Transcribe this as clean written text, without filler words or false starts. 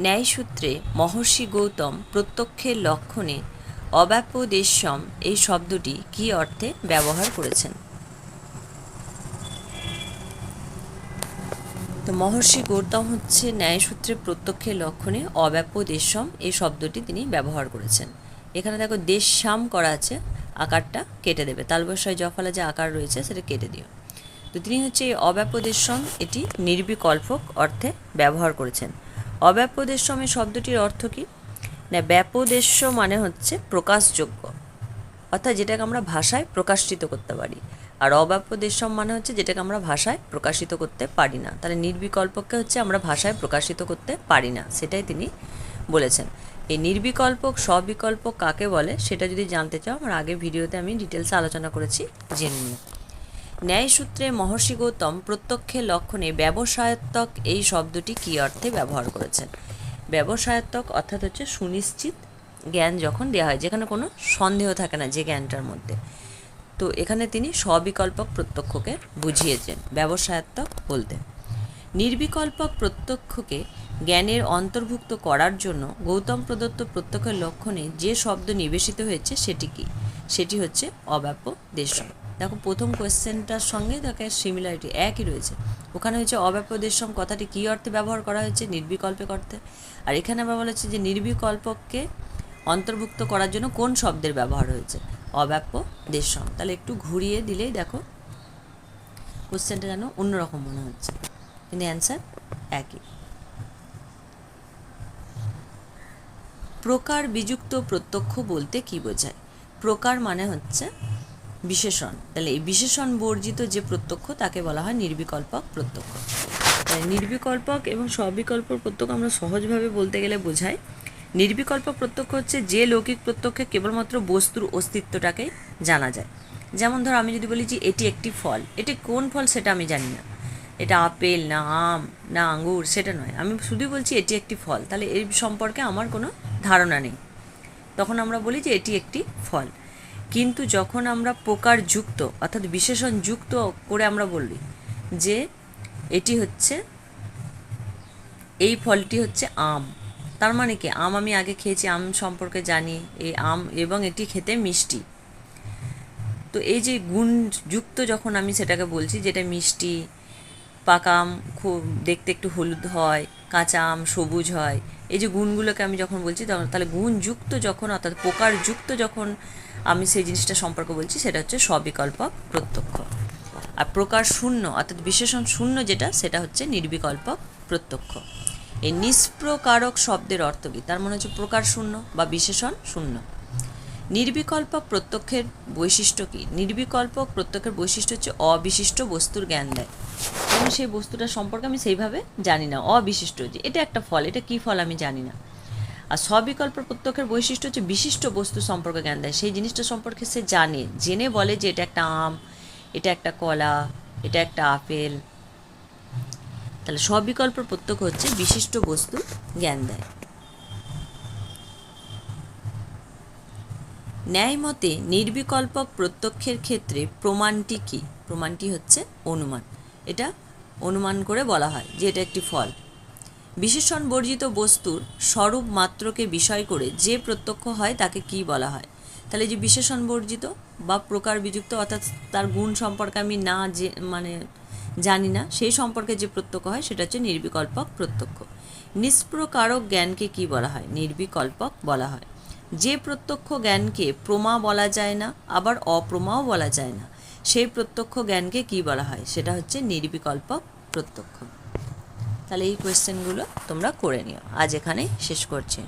ন্যায়সূত্রে মহর্ষি গৌতম প্রত্যক্ষের লক্ষণে অব্যাপদেশ্যম এই শব্দটি কী অর্থে ব্যবহার করেছেন? তো মহর্ষি গৌতম হচ্ছে ন্যায়সূত্রে প্রত্যক্ষের লক্ষণে অব্যাপদেশ্যম এই শব্দটি তিনি ব্যবহার করেছেন। এখানে দেখো দেশাম করা আছে, আকারটা কেটে দেবে, তালবস্যায় জফলা যে আকার রয়েছে সেটা কেটে দিও। তো তিনি হচ্ছে এই অব্যাপদেশ্যম এটি নির্বিকল্পক অর্থে ব্যবহার করেছেন। অব্যাপদেশ্যম এই শব্দটির অর্থ কী না, ব্যাপদেশ্য মানে হচ্ছে প্রকাশযোগ্য, অর্থাৎ যেটাকে আমরা ভাষায় প্রকাশিত করতে পারি, আর অব্যাপদেশ্যম মানে হচ্ছে যেটাকে আমরা ভাষায় প্রকাশিত করতে পারি না। তাহলে নির্বিকল্পককে হচ্ছে আমরা ভাষায় প্রকাশিত করতে পারি না, সেটাই তিনি বলেছেন। এই নির্বিকল্পক সবিকল্পক কাকে বলে সেটা যদি জানতে চাও, আমার আগের ভিডিওতে আমি ডিটেলসে আলোচনা করেছি, জেনে নিও। ন্যায়সূত্রে মহর্ষি গৌতম প্রত্যক্ষের লক্ষণে ব্যবসায়ত্মক এই শব্দটি কী অর্থে ব্যবহার করেছেন? ব্যবসায়ত্মক অর্থাৎ হচ্ছে সুনিশ্চিত জ্ঞান যখন দেওয়া হয়, যেখানে কোনো সন্দেহ থাকে না যে জ্ঞানটার মধ্যে। তো এখানে তিনি সবিকল্পক প্রত্যক্ষকে বুঝিয়েছেন ব্যবসায়ত্মক বলতে। নির্বিকল্পক প্রত্যক্ষকে জ্ঞানের অন্তর্ভুক্ত করার জন্য গৌতম প্রদত্ত প্রত্যক্ষের লক্ষণে যে শব্দ নিবেশিত হয়েছে সেটি কি? সেটি হচ্ছে অব্যাপদেশ্যম। দেখো প্রথম কোয়েশ্চেনটার সঙ্গে তাকে সিমিলারিটি একই রয়েছে। ওখানে হচ্ছে অব্যাপদেশ্যম কথাটি কী অর্থে ব্যবহার করা হয়েছে? নির্বিকল্পক অর্থে। আর এখানে আবার বলা হচ্ছে যে নির্বিকল্পককে অন্তর্ভুক্ত করার জন্য কোন শব্দের ব্যবহার হয়েছে? অব্যাপদেশ্যম। তাহলে একটু ঘুরিয়ে দিলেই দেখো কোশ্চেনটা যেন অন্যরকম মনে হচ্ছে, কিন্তু অ্যান্সার একই। প্রকার বিযুক্ত প্রত্যক্ষ বলতে কি বোঝায়? প্রকার মানে হচ্ছে বিশেষণ, তাহলে এই বিশেষণ বর্জিত যে প্রত্যক্ষ তাকে বলা হয় নির্বিকল্পক প্রত্যক্ষ। তাই নির্বিকল্পক এবং সবিকল্প প্রত্যক্ষ আমরা সহজভাবে বলতে গেলে বোঝায়, নির্বিকল্প প্রত্যক্ষ হচ্ছে যে লৌকিক প্রত্যক্ষে কেবলমাত্র বস্তুর অস্তিত্বটাকে জানা যায়। যেমন ধর আমি যদি বলি যে এটি একটি ফল, এটি কোন ফল সেটা আমি জানি না, এটা আপেল না আম না আঙ্গুর সেটা নয়, আমি শুধুই বলছি এটি একটি ফল, তাহলে এই সম্পর্কে আমার কোনো ধারণা নেই, তখন আমরা বলি যে এটি একটি ফল। কিন্তু যখন আমরা প্রকার যুক্ত অর্থাৎ বিশেষণ যুক্ত করে আমরা বলি যে এটি হচ্ছে, এই ফলটি হচ্ছে আম, তার মানে কি আম আমি আগে খেয়েছি, আম সম্পর্কে জানি, এই আম এবং এটি খেতে মিষ্টি। তো এই যে গুণযুক্ত যখন আমি সেটাকে বলছি, যেটা মিষ্টি, পাকা আম খুব দেখতে একটু হলুদ হয়, কাঁচা আম সবুজ হয়, এই যে গুণগুলোকে আমি যখন বলছি তখন, তাহলে গুণযুক্ত যখন অর্থাৎ প্রকারযুক্ত যখন আমি সেই জিনিসটা সম্পর্কে বলছি সেটা হচ্ছে সবিকল্পক প্রত্যক্ষ। আর প্রকার শূন্য অর্থাৎ বিশেষণ শূন্য যেটা, সেটা হচ্ছে নির্বিকল্পক প্রত্যক্ষ। এই নিষ্প্রকারক শব্দের অর্থ কী? তার মনে হচ্ছে প্রকার শূন্য বা বিশেষণ শূন্য। নির্বিকল্পক প্রত্যক্ষের বৈশিষ্ট্য কী? নির্বিকল্পক প্রত্যক্ষের বৈশিষ্ট্য হচ্ছে অবিশিষ্ট বস্তুর জ্ঞান দেয়, এবং সেই বস্তুটা সম্পর্কে আমি সেইভাবে জানি না, অবিশিষ্ট, যে এটা একটা ফল, এটা কী ফল আমি জানি না। আর সবিকল্প প্রত্যক্ষের বৈশিষ্ট্য হচ্ছে বিশিষ্ট বস্তু সম্পর্কে জ্ঞান দেয়, সেই জিনিসটা সম্পর্কে সে জানে, জেনে বলে যে এটা একটা আম, এটা একটা কলা, এটা একটা আপেল। তাহলে সবিকল্প প্রত্যক্ষ হচ্ছে বিশিষ্ট বস্তু জ্ঞান দেয়। ন্যায়মতে নির্বিকল্পক প্রত্যক্ষের ক্ষেত্রে প্রমাণটি কী? প্রমাণটি হচ্ছে অনুমান। এটা অনুমান করে বলা হয় যে এটা একটি ফল। বিশেষণ বর্জিত বস্তুর স্বরূপ মাত্রকে বিষয় করে যে প্রত্যক্ষ হয় তাকে কি বলা হয়? তাহলে যে বিশেষণ বর্জিত বা প্রকার বিযুক্ত অর্থাৎ তার গুণ সম্পর্কে আমি না যে জানি না, সেই সম্পর্কে যে প্রত্যক্ষ হয় সেটা হচ্ছে নির্বিকল্পক প্রত্যক্ষ। নিষ্প্রকারক জ্ঞানকে কি বলা হয়? নির্বিকল্পক বলা হয়। যে প্রত্যক্ষ জ্ঞানকে প্রমা বলা যায় না, আবার অপ্রমাও বলা যায় না, সেই প্রত্যক্ষ জ্ঞানকে কি বলা হয়? সেটা হচ্ছে নির্বিকল্পক প্রত্যক্ষ। তাহলে এই কোয়েশ্চেনগুলো তোমরা করে নিও। আজ এখানেই শেষ করছি।